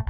Hey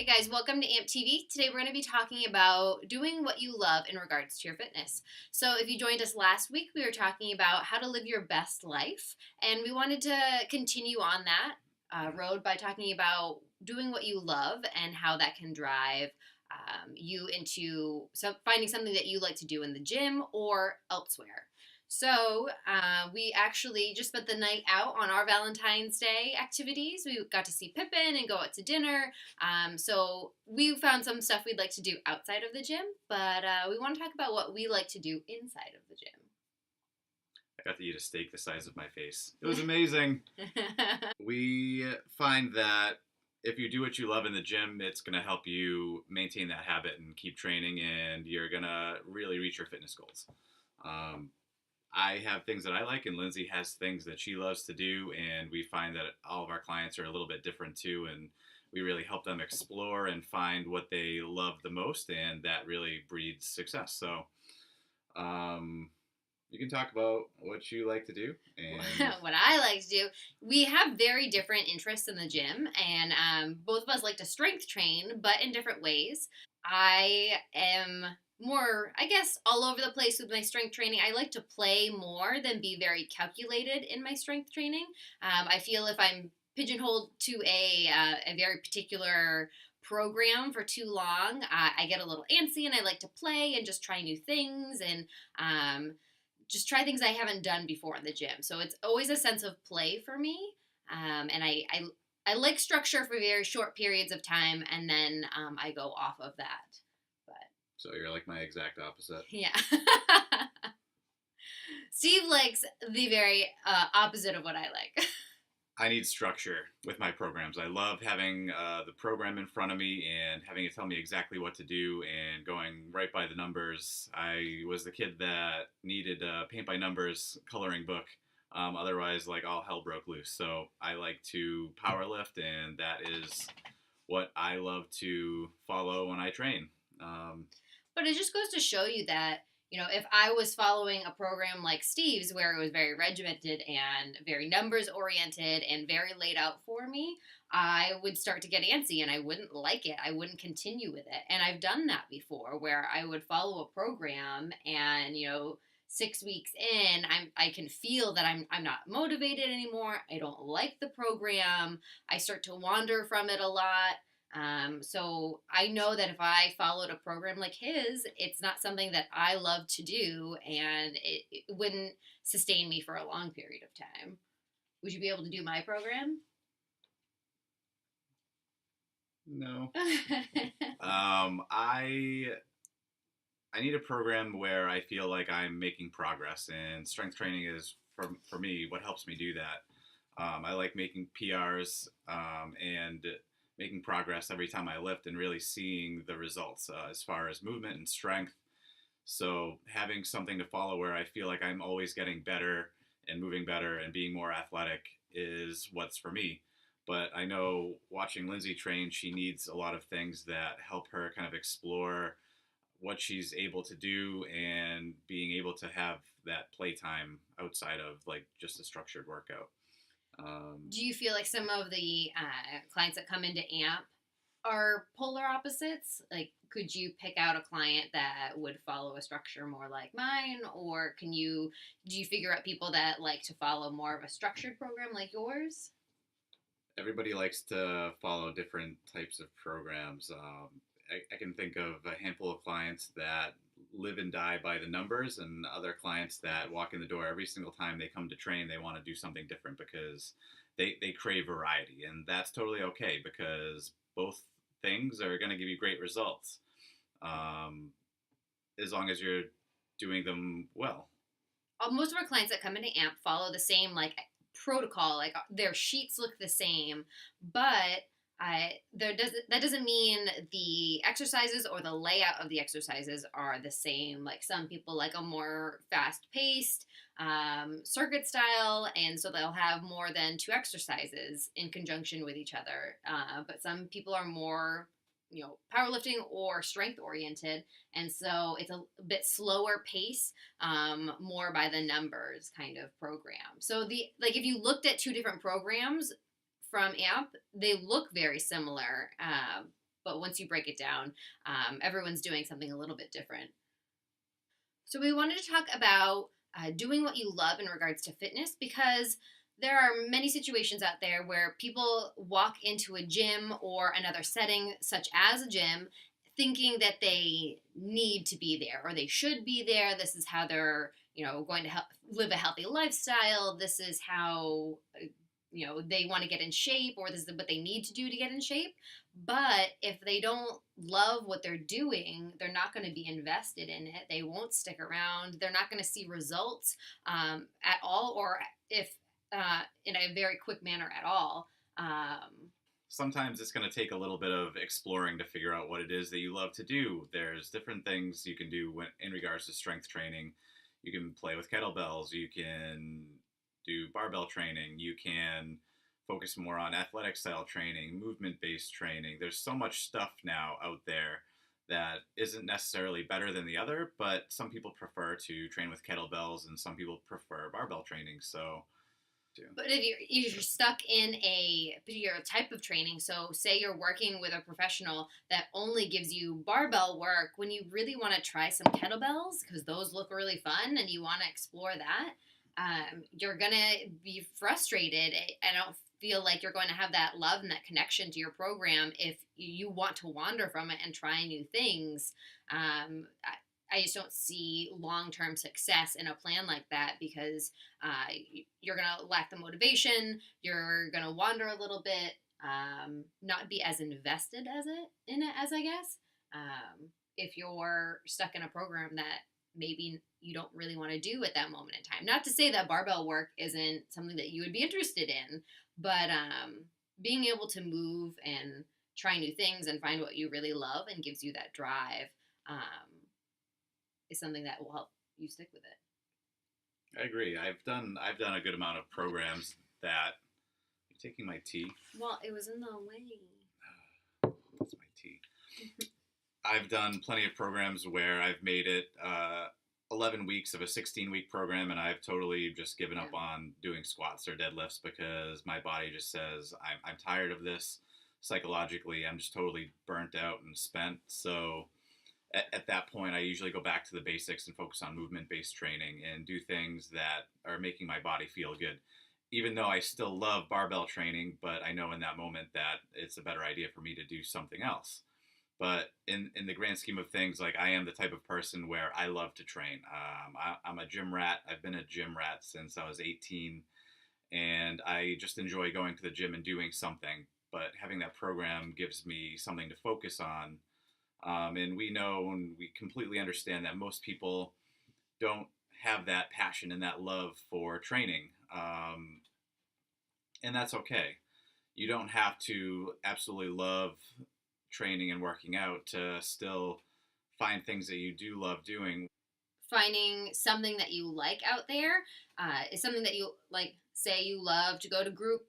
guys, welcome to AMP TV. Today we're going to be talking about doing what you love in regards to your fitness. So if you joined us last week, we were talking about how to live your best life, and we wanted to continue on that road by talking about doing what you love and how that can drive you into finding something that you like to do in the gym or elsewhere. So we actually just spent the night out on our Valentine's Day activities. We got to see Pippin and go out to dinner. So we found some stuff we'd like to do outside of the gym, but we want to talk about what we like to do inside of the gym. I got to eat a steak the size of my face. It was amazing. We find that if you do what you love in the gym, it's going to help you maintain that habit and keep training, and you're going to really reach your fitness goals. I have things that I like, and Lindsay has things that she loves to do, and we find that all of our clients are a little bit different too, and we really help them explore and find what they love the most, and that really breeds success. So, you can talk about what you like to do and what I like to do. We have very different interests in the gym, and both of us like to strength train, but in different ways. I am more, I guess, all over the place with my strength training. I like to play more than be very calculated in my strength training. I feel if I'm pigeonholed to a very particular program for too long, I get a little antsy, and I like to play and just try new things and just try things I haven't done before in the gym. So it's always a sense of play for me, and I like structure for very short periods of time, and then I go off of that. But so you're like my exact opposite. yeah. Steve likes the very opposite of what I like. I need structure with my programs. I love having the program in front of me and having it tell me exactly what to do and going right by the numbers. I was the kid that needed a paint by numbers coloring book. Otherwise, like, all hell broke loose. So I like to power lift, and that is what I love to follow when I train. But it just goes to show you that, if I was following a program like Steve's, where it was very regimented and very numbers oriented and very laid out for me, I would start to get antsy and I wouldn't like it. I wouldn't continue with it. And I've done that before, where I would follow a program and, 6 weeks in, I can feel that I'm not motivated anymore. I don't like the program. I start to wander from it a lot. So I know that if I followed a program like his, it's not something that I love to do, and it wouldn't sustain me for a long period of time. Would you be able to do my program? No. I need a program where I feel like I'm making progress, and strength training is for me what helps me do that. I like making PRs and making progress every time I lift and really seeing the results as far as movement and strength. So having something to follow where I feel like I'm always getting better and moving better and being more athletic is what's for me. But I know watching Lindsay train, she needs a lot of things that help her kind of explore what she's able to do and being able to have that playtime outside of like just a structured workout. Do you feel like some of the clients that come into AMP are polar opposites? Like, could you pick out a client that would follow a structure more like mine, or do you figure out people that like to follow more of a structured program like yours? Everybody likes to follow different types of programs. I can think of a handful of clients that live and die by the numbers, and other clients that walk in the door every single time they come to train. They want to do something different because they crave variety, and that's totally okay because both things are going to give you great results um, as long as you're doing them well. Most of our clients that come into AMP follow the same like protocol. Like their sheets look the same, but that doesn't mean the exercises or the layout of the exercises are the same. Like some people like a more fast paced circuit style, and so they'll have more than two exercises in conjunction with each other. But some people are more powerlifting or strength oriented, and so it's a bit slower pace, more by the numbers kind of program. So the like if you looked at two different programs from AMP, they look very similar, but once you break it down, everyone's doing something a little bit different. So we wanted to talk about doing what you love in regards to fitness, because there are many situations out there where people walk into a gym or another setting, such as a gym, thinking that they need to be there or they should be there. This is how they're, going to live a healthy lifestyle. This is how, they want to get in shape, or this is what they need to do to get in shape. But if they don't love what they're doing, they're not going to be invested in it. They won't stick around. They're not going to see results at all, or if in a very quick manner at all. Sometimes it's going to take a little bit of exploring to figure out what it is that you love to do. There's different things you can do in regards to strength training. You can play with kettlebells. You can do barbell training. You can focus more on athletic style training, movement based training. There's so much stuff now out there that isn't necessarily better than the other, but some people prefer to train with kettlebells and some people prefer barbell training. So but if you're stuck in a particular type of training, so say you're working with a professional that only gives you barbell work, when you really want to try some kettlebells, because those look really fun and you want to explore that, you're going to be frustrated. I don't feel like you're going to have that love and that connection to your program if you want to wander from it and try new things. I just don't see long-term success in a plan like that, because you're going to lack the motivation. You're going to wander a little bit, not be as invested in it as I guess. If you're stuck in a program that maybe you don't really want to do at that moment in time. Not to say that barbell work isn't something that you would be interested in, but being able to move and try new things and find what you really love and gives you that drive, is something that will help you stick with it. I agree. I've done a good amount of programs that. You taking my tea? Well, it was in the way. That's my tea. I've done plenty of programs where I've made it 11 weeks of a 16-week program, and I've totally just given up on doing squats or deadlifts because my body just says, I'm tired of this. Psychologically, I'm just totally burnt out and spent. So at that point, I usually go back to the basics and focus on movement-based training and do things that are making my body feel good. Even though I still love barbell training, but I know in that moment that it's a better idea for me to do something else. But in the grand scheme of things, like I am the type of person where I love to train. I'm a gym rat. I've been a gym rat since I was 18, and I just enjoy going to the gym and doing something. But having that program gives me something to focus on. And we know and we completely understand that most people don't have that passion and that love for training. And that's okay. You don't have to absolutely love training and working out to still find things that you do love doing. Finding something that you like out there is something that you like. Say you love to go to group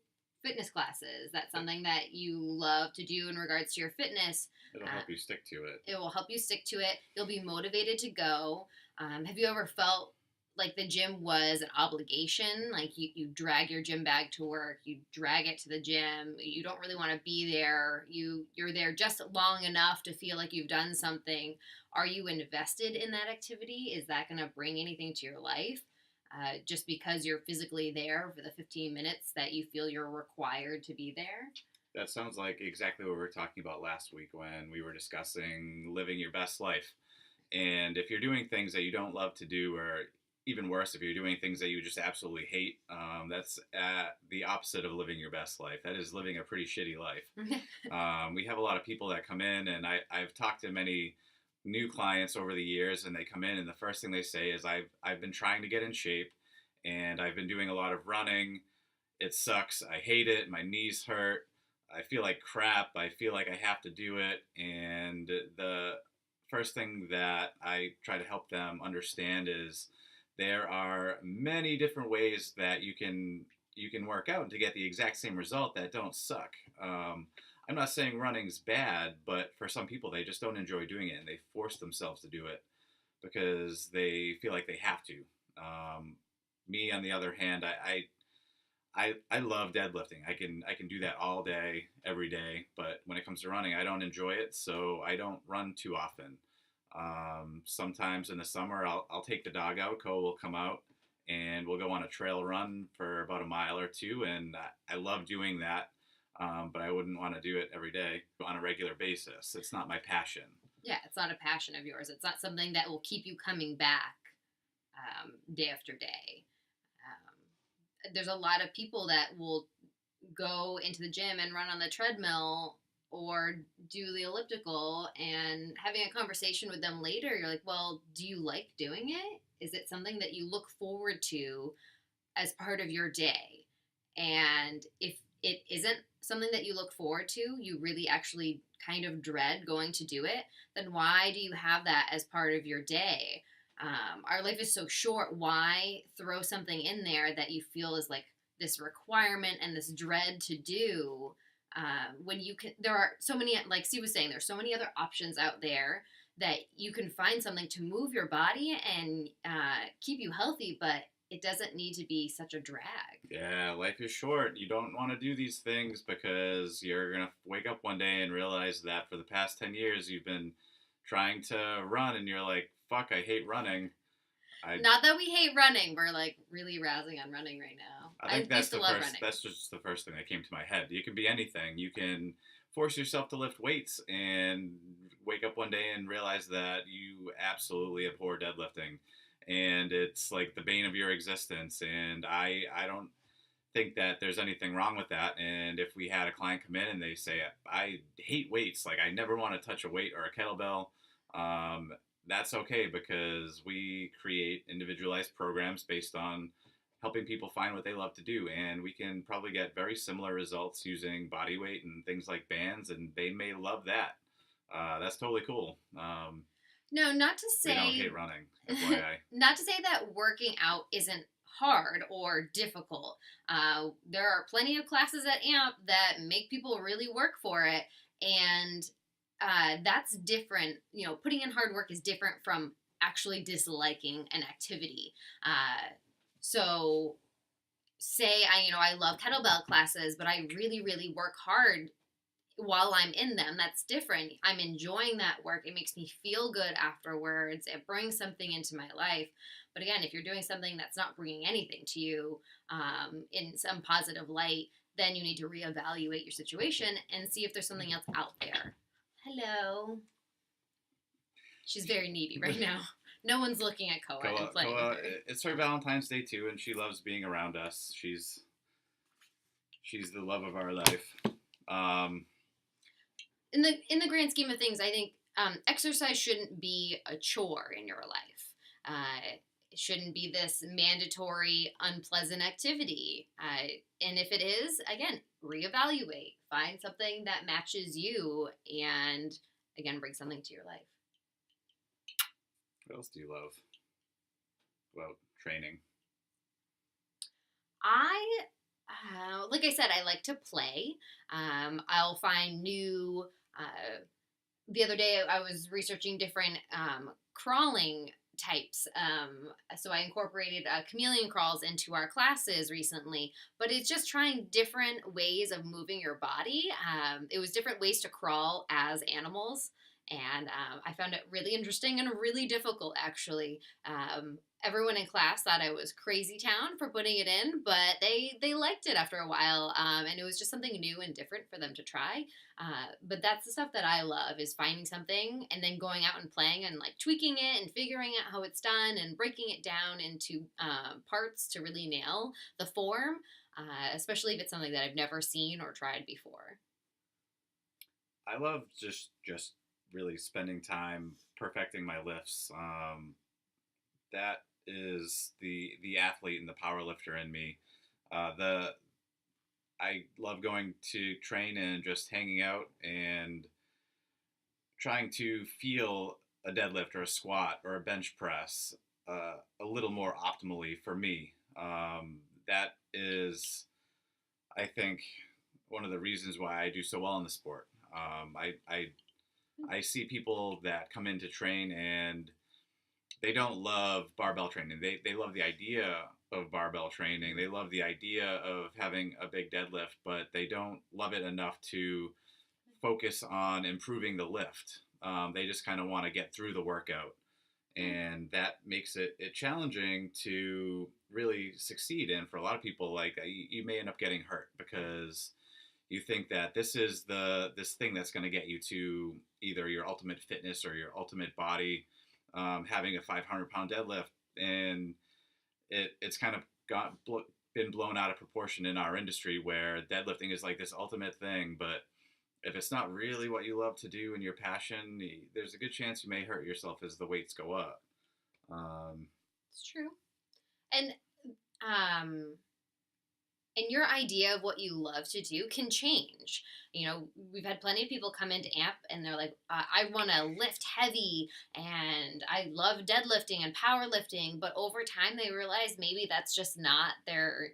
fitness classes. That's something that you love to do in regards to your fitness. It'll help you stick to it. It will help you stick to it. You'll be motivated to go. Have you ever felt like the gym was an obligation? Like you drag your gym bag to work, you drag it to the gym, you don't really want to be there, you're there just long enough to feel like you've done something. Are you invested in that activity? Is that going to bring anything to your life? Just because you're physically there for the 15 minutes that you feel you're required to be there? That sounds like exactly what we were talking about last week when we were discussing living your best life. And if you're doing things that you don't love to do, or even worse, if you're doing things that you just absolutely hate, that's the opposite of living your best life. That is living a pretty shitty life. We have a lot of people that come in, and I've talked to many new clients over the years, and they come in and the first thing they say is, I've been trying to get in shape and I've been doing a lot of running. It sucks. I hate it. My knees hurt. I feel like crap. I feel like I have to do it. And the first thing that I try to help them understand is there are many different ways that you can work out to get the exact same result that don't suck. I'm not saying running's bad, but for some people, they just don't enjoy doing it and they force themselves to do it because they feel like they have to. Um, Me, on the other hand, I love deadlifting. I can do that all day, every day. But when it comes to running, I don't enjoy it, so I don't run too often. Sometimes in the summer, I'll take the dog out. Cole will come out, and we'll go on a trail run for about a mile or two, and I love doing that. But I wouldn't want to do it every day on a regular basis. It's not my passion. Yeah, it's not a passion of yours. It's not something that will keep you coming back day after day. There's a lot of people that will go into the gym and run on the treadmill or do the elliptical, and having a conversation with them later, you're like, well, do you like doing it? Is it something that you look forward to as part of your day? And if it isn't something that you look forward to, you really actually kind of dread going to do it, then why do you have that as part of your day? Our life is so short. Why throw something in there that you feel is like this requirement and this dread to do, when you can? There are so many, like Steve was saying, there's so many other options out there that you can find something to move your body and keep you healthy, but it doesn't need to be such a drag. Yeah, life is short. You don't want to do these things because you're going to wake up one day and realize that for the past 10 years you've been trying to run and you're like, fuck, I hate running. I Not that we hate running. We're like really razzing on running right now. I think I used to love running. that's just the first thing that came to my head. You can be anything. You can force yourself to lift weights and wake up one day and realize that you absolutely abhor deadlifting and it's like the bane of your existence, and I don't think that there's anything wrong with that. And if we had a client come in and they say, I hate weights, like I never want to touch a weight or a kettlebell, um, that's okay because we create individualized programs based on helping people find what they love to do. And we can probably get very similar results using body weight and things like bands, and they may love that. That's totally cool. No, not to We don't say hate running, FYI. not to say that working out isn't hard or difficult. There are plenty of classes at AMP that make people really work for it, and that's different. You know, putting in hard work is different from actually disliking an activity. So, say I love kettlebell classes, but I really really work hard while I'm in them. That's different. I'm enjoying that work. It makes me feel good afterwards. It brings something into my life. But again, if you're doing something that's not bringing anything to you in some positive light, then you need to reevaluate your situation and see if there's something else out there. Hello. She's very needy right now. No one's looking at Koa and playing with her. It's her Valentine's Day too, and she loves being around us. She's the love of our life. In the grand scheme of things, I think exercise shouldn't be a chore in your life. It shouldn't be this mandatory, unpleasant activity. And if it is, again, reevaluate. Find something that matches you, and again, bring something to your life. What else do you love about training? Like I said, I like to play. I'll find new. The other day, I was researching different crawling types. So I incorporated chameleon crawls into our classes recently. But it's just trying different ways of moving your body. It was different ways to crawl as animals. And I found it really interesting and really difficult, actually. Everyone in class thought I was crazy town for putting it in, but they liked it after a while, and it was just something new and different for them to try. But that's the stuff that I love, is finding something and then going out and playing and like tweaking it and figuring out how it's done and breaking it down into parts to really nail the form, especially if it's something that I've never seen or tried before. I love just really spending time perfecting my lifts. That is the athlete and the power lifter in me. I love going to train and just hanging out and trying to feel a deadlift or a squat or a bench press a little more optimally for me. That is, I think, one of the reasons why I do so well in the sport. I see people that come in to train and they don't love barbell training. They love the idea of barbell training. They love the idea of having a big deadlift, but they don't love it enough to focus on improving the lift. They just kind of want to get through the workout, and that makes it challenging to really succeed. And for a lot of people, like you may end up getting hurt because you think that this is this thing that's going to get you to either your ultimate fitness or your ultimate body, having a 500-pound deadlift, and it's kind of been blown out of proportion in our industry where deadlifting is like this ultimate thing, but if it's not really what you love to do and your passion, there's a good chance you may hurt yourself as the weights go up. Um, It's true. And um, and your idea of what you love to do can change. You know, we've had plenty of people come into AMP and they're like, I want to lift heavy and I love deadlifting and powerlifting. But over time, they realize maybe that's just not their,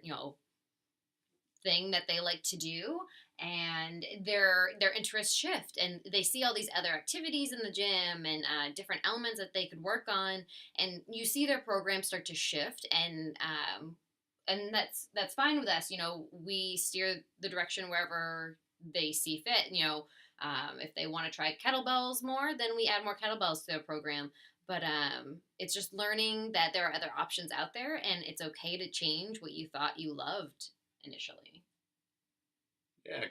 thing that they like to do, and their interests shift and they see all these other activities in the gym and different elements that they could work on, and you see their program start to shift, and that's fine with us. We steer the direction wherever they see fit. If they want to try kettlebells more, then we add more kettlebells to their program. But it's just learning that there are other options out there, and it's okay to change what you thought you loved initially. yeah,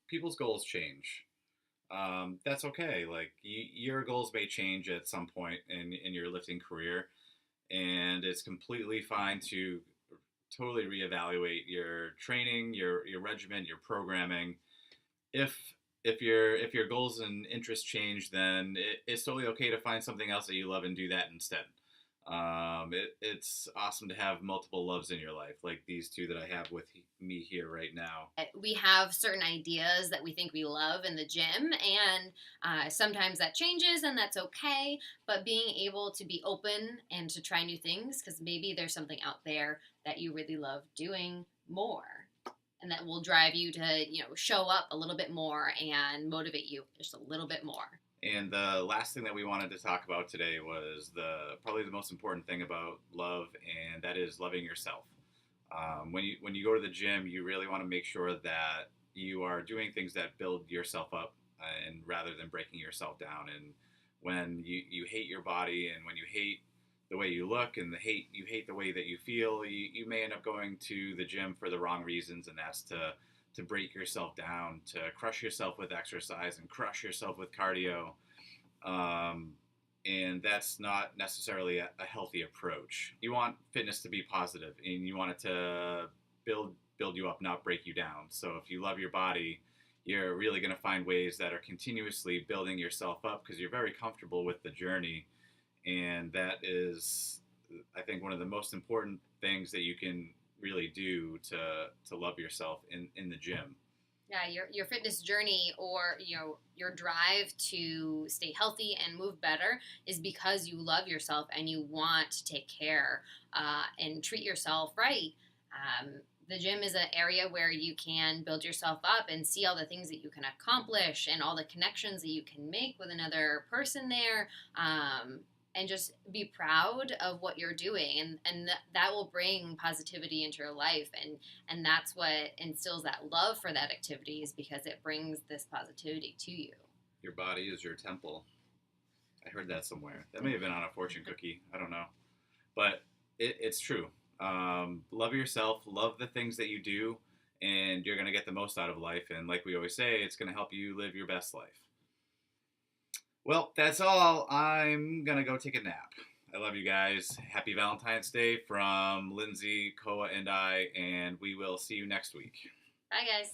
people's goals change. That's okay. Like your goals may change at some point in your lifting career, and it's completely fine to totally reevaluate your training, your regimen, your programming. If if your goals and interests change, then it's totally okay to find something else that you love and do that instead. It's awesome to have multiple loves in your life, like these two that I have with me here right now. We have certain ideas that we think we love in the gym, and sometimes that changes, and that's okay. But being able to be open and to try new things, because maybe there's something out there that you really love doing more, and that will drive you to show up a little bit more and motivate you just a little bit more. And the last thing that we wanted to talk about today was probably the most important thing about love, and that is loving yourself. When you go to the gym, you really want to make sure that you are doing things that build yourself up, and rather than breaking yourself down. And when you hate your body, and when you hate the way you look, and you hate the way that you feel, you may end up going to the gym for the wrong reasons, and that's to break yourself down, to crush yourself with exercise and crush yourself with cardio. Um, and that's not necessarily a healthy approach. You want fitness to be positive, and you want it to build you up, not break you down. So if you love your body, you're really going to find ways that are continuously building yourself up because you're very comfortable with the journey, and that is, I think, one of the most important things that you can really do to love yourself in the gym. Yeah, your fitness journey, or your drive to stay healthy and move better, is because you love yourself and you want to take care and treat yourself right. Um, the gym is an area where you can build yourself up and see all the things that you can accomplish and all the connections that you can make with another person there. And just be proud of what you're doing, and that will bring positivity into your life, and that's what instills that love for that activity, is because it brings this positivity to you. Your body is your temple. I heard that somewhere. That may have been on a fortune cookie. I don't know, but it's true. Love yourself. Love the things that you do, and you're gonna get the most out of life. And like we always say, it's gonna help you live your best life. Well, that's all. I'm going to go take a nap. I love you guys. Happy Valentine's Day from Lindsay, Koa, and I, and we will see you next week. Bye, guys.